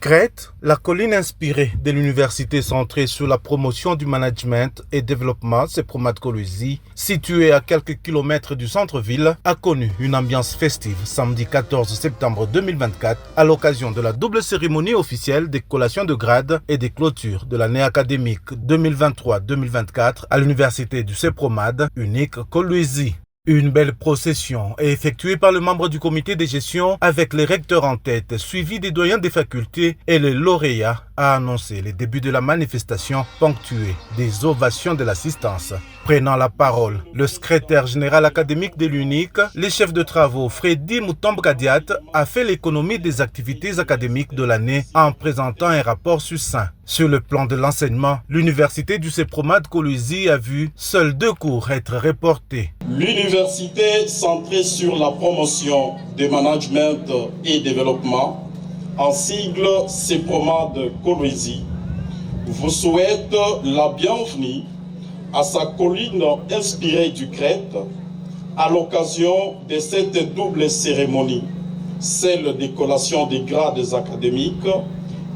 Crète, la colline inspirée de l'université centrée sur la promotion du management et développement CEPROMAD Kolwezi, située à quelques kilomètres du centre-ville, a connu une ambiance festive samedi 14 septembre 2024 à l'occasion de la double cérémonie officielle des collations de grade et des clôtures de l'année académique 2023-2024 à l'université du CEPROMAD unique Kolwezi. Une belle procession est effectuée par le membre du comité de gestion avec les recteurs en tête, suivi des doyens des facultés et le lauréat a annoncé le début de la manifestation ponctuée des ovations de l'assistance. Prenant la parole, le secrétaire général académique de l'UNIC, le chef de travaux Freddy Mutombo-Kadiat, a fait l'économie des activités académiques de l'année en présentant un rapport succinct. Sur le plan de l'enseignement, l'université du CEPROMAD Kolwezi a vu seuls 2 cours être reportés. L'université centrée sur la promotion du management et développement, en sigle CEPROMAD Kolwezi, vous souhaite la bienvenue à sa colline inspirée du Crète à l'occasion de cette double cérémonie, celle des collations des grades académiques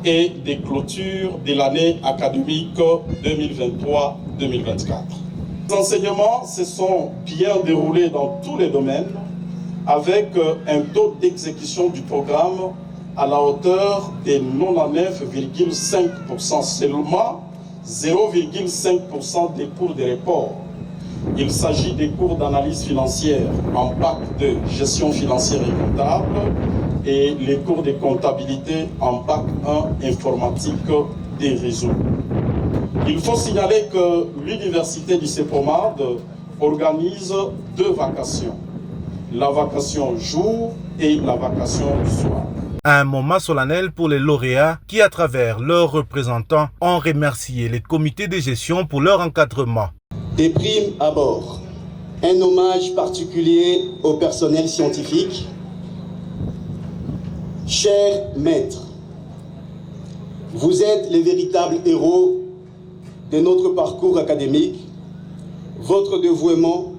et des clôtures de l'année académique 2023-2024. Les enseignements se sont bien déroulés dans tous les domaines avec un taux d'exécution du programme à la hauteur de 99,5%, seulement 0,5% des cours de report. Il s'agit des cours d'analyse financière en bac de gestion financière et comptable et les cours de comptabilité en bac 1 informatique des réseaux. Il faut signaler que l'université du CEPROMAD organise 2 vacations, la vacation jour et la vacation soir. Un moment solennel pour les lauréats qui, à travers leurs représentants, ont remercié les comités de gestion pour leur encadrement. Des primes à bord, un hommage particulier au personnel scientifique. Chers maîtres, vous êtes les véritables héros de notre parcours académique. Votre dévouement,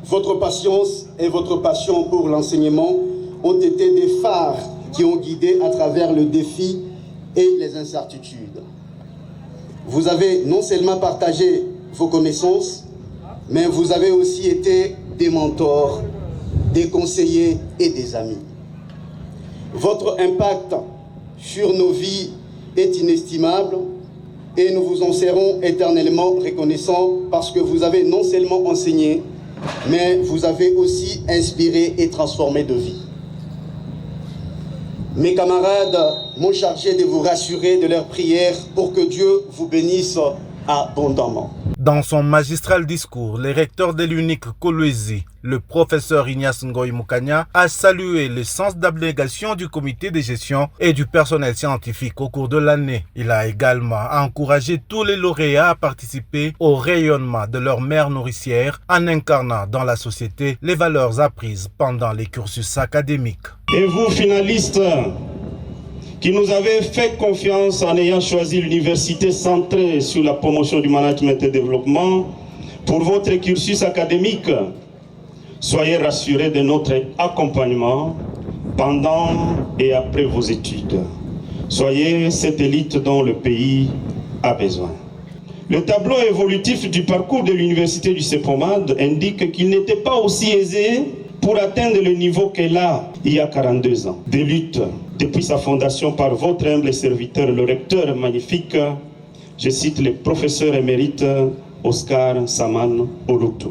votre patience et votre passion pour l'enseignement ont été des phares qui ont guidé à travers le défi et les incertitudes. Vous avez non seulement partagé vos connaissances, mais vous avez aussi été des mentors, des conseillers et des amis. Votre impact sur nos vies est inestimable et nous vous en serons éternellement reconnaissants parce que vous avez non seulement enseigné, mais vous avez aussi inspiré et transformé de vie. Mes camarades m'ont chargé de vous rassurer de leurs prières pour que Dieu vous bénisse abondamment. Dans son magistral discours, le recteur de l'unique Kolwezi, le professeur Ignace Ngoï Mukanya, a salué le sens d'abnégation du comité de gestion et du personnel scientifique au cours de l'année. Il a également encouragé tous les lauréats à participer au rayonnement de leur mère nourricière en incarnant dans la société les valeurs apprises pendant les cursus académiques. Et vous, finalistes, qui nous avez fait confiance en ayant choisi l'université centrée sur la promotion du management et développement pour votre cursus académique, soyez rassurés de notre accompagnement pendant et après vos études. Soyez cette élite dont le pays a besoin. Le tableau évolutif du parcours de l'université du CEPROMAD indique qu'il n'était pas aussi aisé pour atteindre le niveau qu'elle a il y a 42 ans. Des luttes depuis sa fondation par votre humble serviteur, le recteur magnifique, je cite le professeur émérite Oscar Saman Olutu.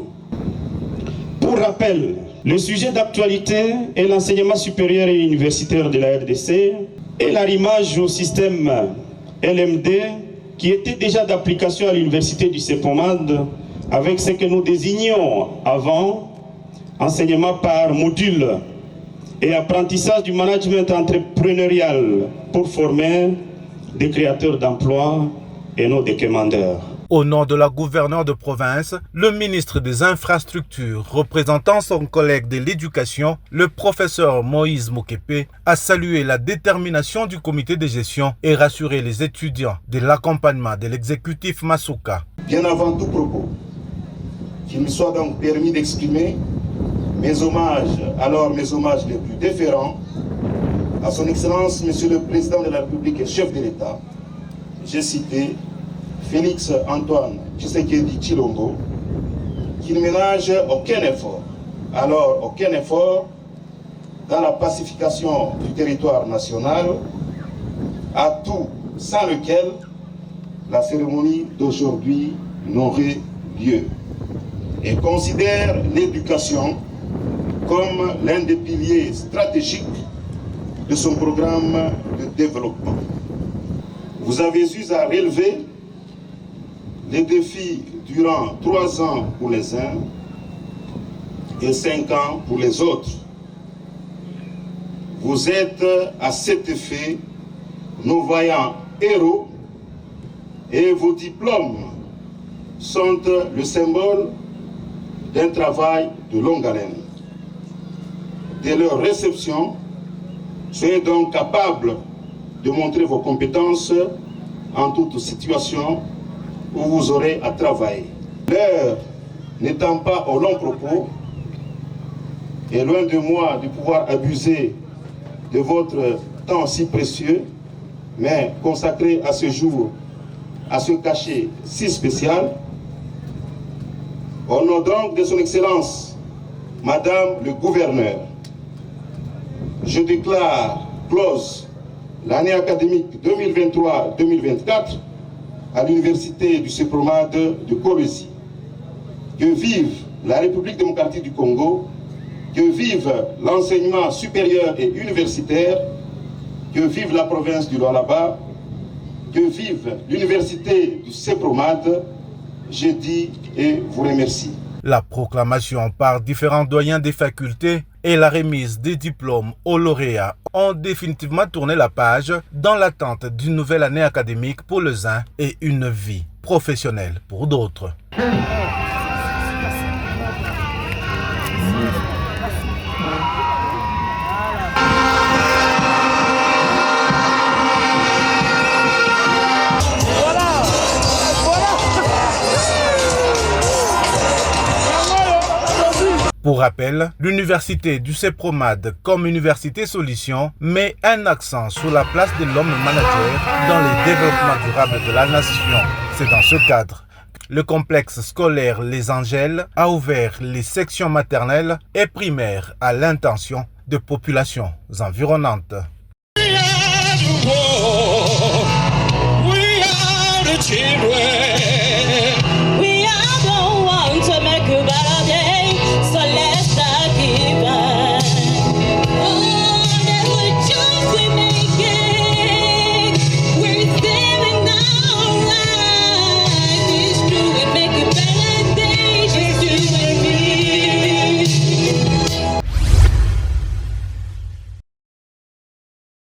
Pour rappel, le sujet d'actualité est l'enseignement supérieur et universitaire de la RDC et l'arrimage au système LMD qui était déjà d'application à l'université du CEPROMAD avec ce que nous désignions avant enseignement par module et apprentissage du management entrepreneurial pour former des créateurs d'emplois et non des commandeurs. Au nom de la gouverneure de province, le ministre des Infrastructures, représentant son collègue de l'Éducation, le professeur Moïse Mokepe, a salué la détermination du comité de gestion et rassuré les étudiants de l'accompagnement de l'exécutif Masuka. Bien avant tout propos, qu'il me soit donc permis d'exprimer mes hommages les plus déférents à son Excellence, Monsieur le Président de la République et chef de l'État, j'ai cité Félix Antoine Tshisekedi Tshilombo, qui ne ménage aucun effort. Alors, aucun effort dans la pacification du territoire national, atout sans lequel la cérémonie d'aujourd'hui n'aurait lieu, et considère l'éducation comme l'un des piliers stratégiques de son programme de développement. Vous avez eu à relever les défis durant 3 ans pour les uns et 5 ans pour les autres. Vous êtes à cet effet nos vaillants héros et vos diplômes sont le symbole d'un travail de longue haleine. Dès leur réception, soyez donc capables de montrer vos compétences en toute situation où vous aurez à travailler. L'heure n'étant pas au long propos, et loin de moi de pouvoir abuser de votre temps si précieux, mais consacré à ce jour, à ce cachet si spécial, au nom donc de son Excellence, Madame le Gouverneur, je déclare close l'année académique 2023-2024 à l'Université du CEPROMAD de Kolwezi. Que vive la République démocratique du Congo, que vive l'enseignement supérieur et universitaire, que vive la province du Lualaba, que vive l'Université du CEPROMAD, je dis et vous remercie. La proclamation par différents doyens des facultés et la remise des diplômes aux lauréats ont définitivement tourné la page dans l'attente d'une nouvelle année académique pour les uns et une vie professionnelle pour d'autres. Pour rappel, l'université du CEPROMAD comme université solution met un accent sur la place de l'homme manager dans le développement durable de la nation. C'est dans ce cadre le complexe scolaire Les Angèles a ouvert les sections maternelles et primaires à l'intention de populations environnantes.